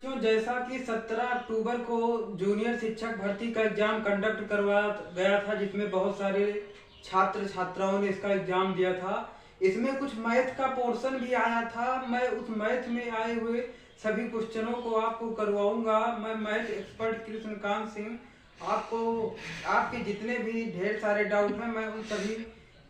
क्यों जैसा कि 17 अक्टूबर को जूनियर शिक्षक भर्ती का एग्जाम कंडक्ट करवाया गया था, जिसमें बहुत सारे छात्र छात्राओं ने इसका एग्जाम दिया था। इसमें कुछ मैथ का पोर्शन भी आया था। मैं उस मैथ में आए हुए सभी क्वेश्चनों को आपको करवाऊंगा। मैं मैथ एक्सपर्ट कृष्णकांत सिंह आपको आपके जितने भी ढेर सारे डाउट हैं मैं उन सभी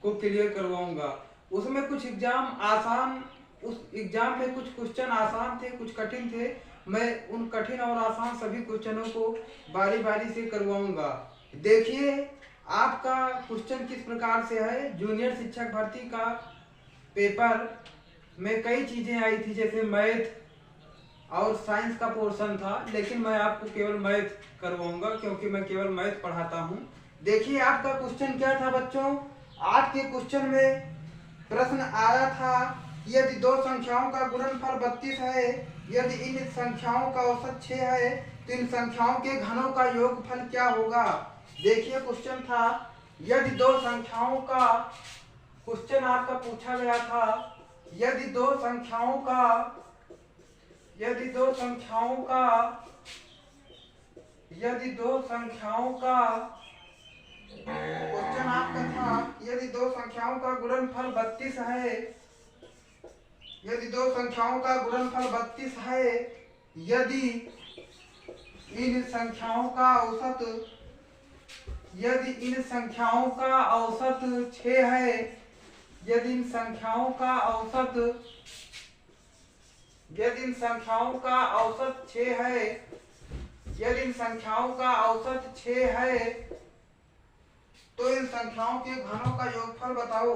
को क्लियर करवाऊंगा। उसमें कुछ एग्जाम आसान उस एग्जाम में कुछ क्वेश्चन आसान थे, कुछ कठिन थे। मैं उन कठिन और आसान सभी क्वेश्चनों को बारी बारी से करवाऊंगा। देखिए आपका क्वेश्चन किस प्रकार से है। जूनियर शिक्षक भर्ती का पेपर में कई चीजें आई थी, जैसे मैथ और साइंस का पोर्शन था, लेकिन मैं आपको केवल मैथ करवाऊंगा क्योंकि मैं केवल मैथ पढ़ाता हूं। देखिए आपका क्वेश्चन क्या था बच्चों। आपके क्वेश्चन में प्रश्न आया था, यदि दो संख्याओं का गुणनफल 32 है, यदि इन संख्याओं का औसत 6 है, तो इन संख्याओं के घनों का योगफल क्या होगा। देखिए क्वेश्चन था, यदि दो संख्याओं का क्वेश्चन आपका पूछा गया था, यदि दो संख्याओं का क्वेश्चन आपका था, यदि दो संख्याओं का गुणनफल 32 है, यदि दो संख्याओं का गुणनफल 32 है, यदि इन संख्याओं का औसत 6 है, यदि इन संख्याओं का औसत 6 है, यदि इन संख्याओं का औसत 6 है, तो इन संख्याओं के घनों का योगफल बताओ।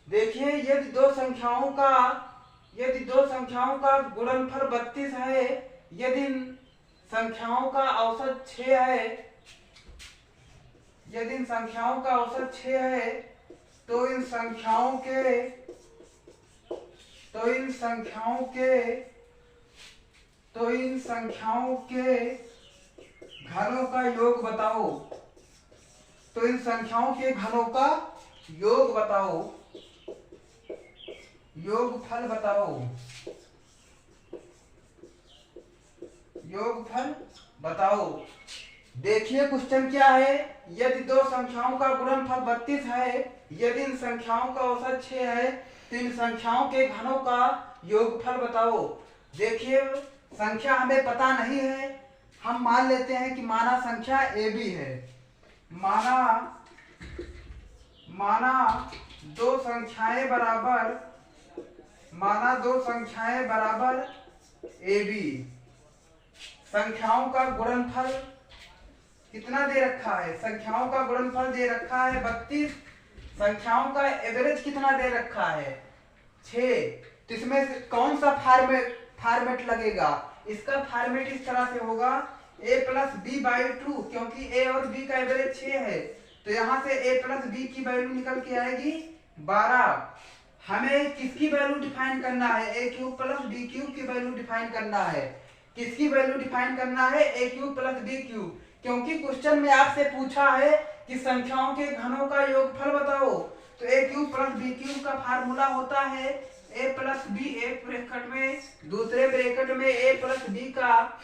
देखिए यदि दो संख्याओं का गुणनफल 32 है, यदि इन संख्याओं का औसत 6 है, यदि इन संख्याओं का औसत 6 है, तो इन संख्याओं के घनों का योग बताओ। तो इन संख्याओं के घनों का योग बताओ, योगफल बताओ, योगफल बताओ। देखिए क्वेश्चन क्या है, यदि दो संख्याओं का गुणनफल 32 है, यदि इन संख्याओं का औसत 6 है, तो इन संख्याओं के घनों का योगफल बताओ। देखिए संख्या हमें पता नहीं है, हम मान लेते हैं कि माना संख्या AB है। माना दो संख्याएं बराबर AB। संख्याओं का गुणनफल कितना दे रखा है, संख्याओं का गुणनफल दे रखा है 32। संख्याओं का एवरेज कितना दे रखा है 6। तो इसमें से कौन सा फॉर्मेट लगेगा। इसका फॉर्मेट इस तरह से होगा a+b/2, क्योंकि a और b का एवरेज 6 है, तो यहाँ से a+b की वैल्यू निकल के आएगी 12। हमें किसकी वैल्यू डिफाइन करना है, a³ + b³ की वैल्यू डिफाइन करना है। किसकी वैल्यू डिफाइन करना है, a³ + b³, क्योंकि क्वेश्चन में आपसे पूछा है कि संख्याओं के घनों का योगफल बताओ। तो a³ + b³ का फार्मूला होता है a+b, एक ब्रैकेट में, दूसरे ब्रैकेट में a+b का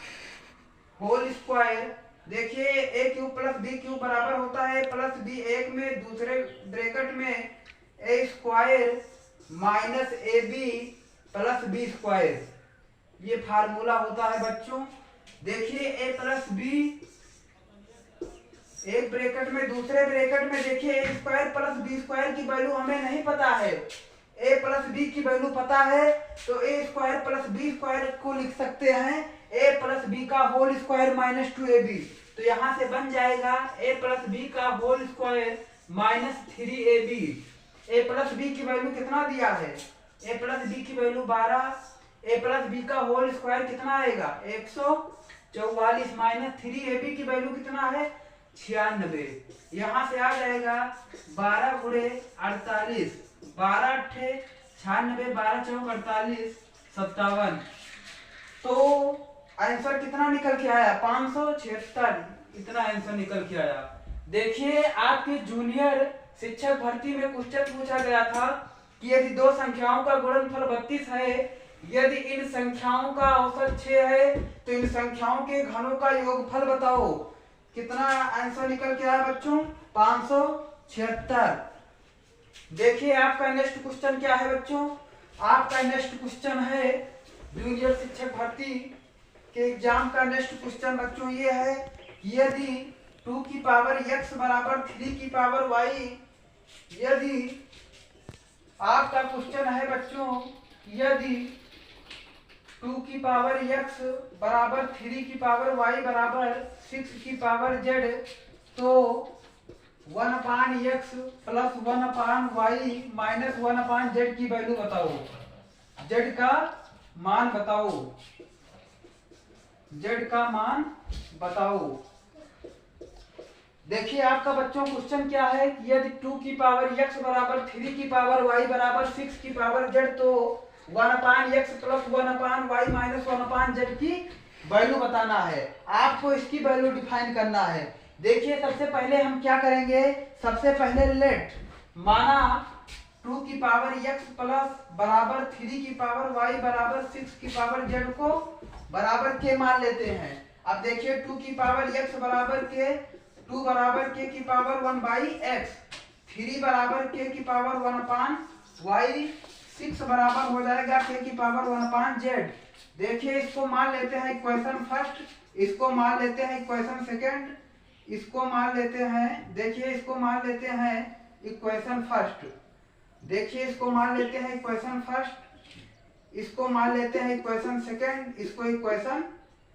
होल स्क्वायर। देखिए a³ + b³ बराबर होता है +b, एक में, दूसरे ब्रैकेट में a² - ab + b²। ये फार्मूला होता है बच्चों। देखिए a+b एक ब्रैकेट में, दूसरे ब्रैकेट में देखिए a² + b² की वैल्यू हमें नहीं पता है, a+b की वैल्यू पता है, तो a² + b² को लिख सकते हैं a+b का होल स्क्वायर -2ab। तो यहाँ से बन जाएगा a+b का होल स्क्वायर -3ab। a+b की वैल्यू कितना दिया है, a+b की वैल्यू 12, a+b का होल स्क्वायर कितना आएगा 144, -3ab की वैल्यू कितना है 96। यहाँ से आ जाएगा 12 × 48, 12 × 8 = 96, 12 × 4 = 48, 57। तो आंसर कितना निकल के आया 576, इतना आंसर निकल के आया। देखिए आपके जूनियर शिक्षक भर्ती में क्वेश्चन पूछा गया था कि यदि दो संख्याओं का गुणनफल 32 है, यदि इन संख्याओं का औसत 6 है तो इन संख्याओं के घनों का योगफल बताओ। कितना आंसर निकल के आया बच्चों? 576। देखिए आपका नेक्स्ट क्वेश्चन क्या है बच्चों? आपका नेक्स्ट क्वेश्चन है जूनियर शिक्षक भर्ती के एग्जाम का नेक्स्ट क्वेश्चन बच्चों ये है, यदि 2 की पावर x बराबर 3 की पावर y, यदि आपका क्वेश्चन है बच्चों, यदि 2 की पावर x बराबर 3 की पावर y बराबर 6 की पावर z, तो 1/x plus 1/y minus 1/z की वैल्यू बताओ। z का मान बताओ, z का मान बताओ। देखिए आपका बच्चों क्वेश्चन क्या है, यदि 2 की पावर x बराबर 3 की पावर y बराबर 6 की पावर z, तो 1/x plus 1/y minus 1/z की वैल्यू बताना है। आपको इसकी वैल्यू डिफाइन करना है। देखिए सबसे पहले हम क्या करेंगे, सबसे पहले लेट माना 2 की पावर x प्लस बराबर 3 की पावर y बराबर 6 की पावर z को बराबर के मान लेते हैं। अब देखिए 2 की पावर x बराबर के, 2 बराबर k की पावर 1/x, 3 बराबर k की पावर 1/y, 6 बराबर हो जाएगा k की पावर 1/z। देखिए इसको मान लेते हैं इक्वेशन फर्स्ट, इसको मान लेते हैं इक्वेशन सेकंड, इसको मान लेते हैं, देखिए इसको मान लेते हैं इक्वेशन फर्स्ट, देखिए इसको मान लेते हैं इक्वेशन फर्स्ट, इसको मान लेते हैं इक्वेशन सेकंड, इसको इक्वेशन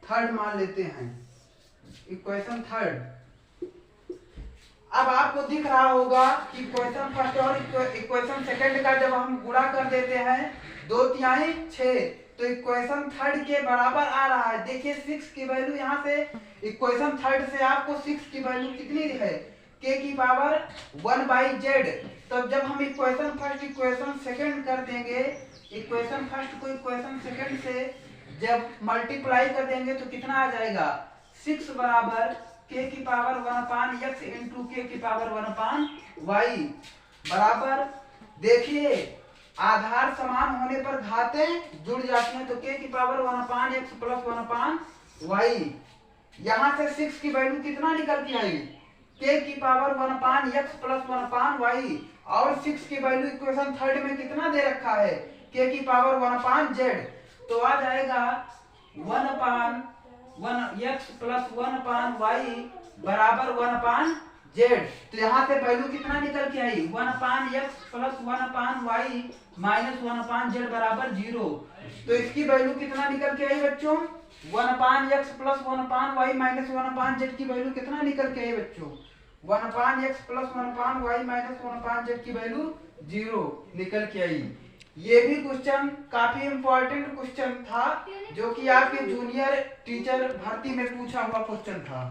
थर्ड मान लेते हैं, इक्वेशन थर्ड। अब आपको दिख रहा होगा कि इक्वेशन फर्स्ट और इक्वेशन सेकंड का जब हम गुणा कर देते हैं 2 तिहाई 6, तो इक्वेशन थर्ड के बराबर आ रहा है। देखिए 6 की वैल्यू यहाँ से इक्वेशन थर्ड से आपको 6 की वैल्यू कितनी है, k की पावर 1/z। तो जब हम इक्वेशन फर्स्ट इक्वेशन सेकंड कर देंगे, इक्वेशन फर्स्ट को इक्वेशन सेकंड से जब मल्टीप्लाई कर देंगे तो कितना आ जाएगा, 6 बराबर k की पावर 1/x इंटू k की पावर 1/y बराबर, देखिए आधार समान होने पर घातें जुड़ जाती हैं, तो k की पावर 1/x प्लस 1/y, यहाँ से 6 की वैल्यू कितना निकल के आई, k की पावर 1/x प्लस 1/y, और 6 की वैल्यू इक्वेशन थर्ड में कितना दे रखा है, k की पावर 1/z, तो आ जाएगा 1/x प्लस 1/y बराबर 1/z। तो यहाँ से वैल्यू कितना निकल के आई, 1/x plus 1/y minus 1/z बराबर 0। तो इसकी वैल्यू कितना निकल के आई बच्चों, 1/x plus 1/y minus 1/z की वैल्यू कितना निकल के आई बच्चों, 1/x plus 1/y minus 1/z की वैल्यू 0 निकल के आई। ये भी क्वेश्चन काफी इंपॉर्टेंट क्वेश्चन था, जो कि आपके जूनियर टीचर भर्ती में पूछा हुआ क्वेश्चन था।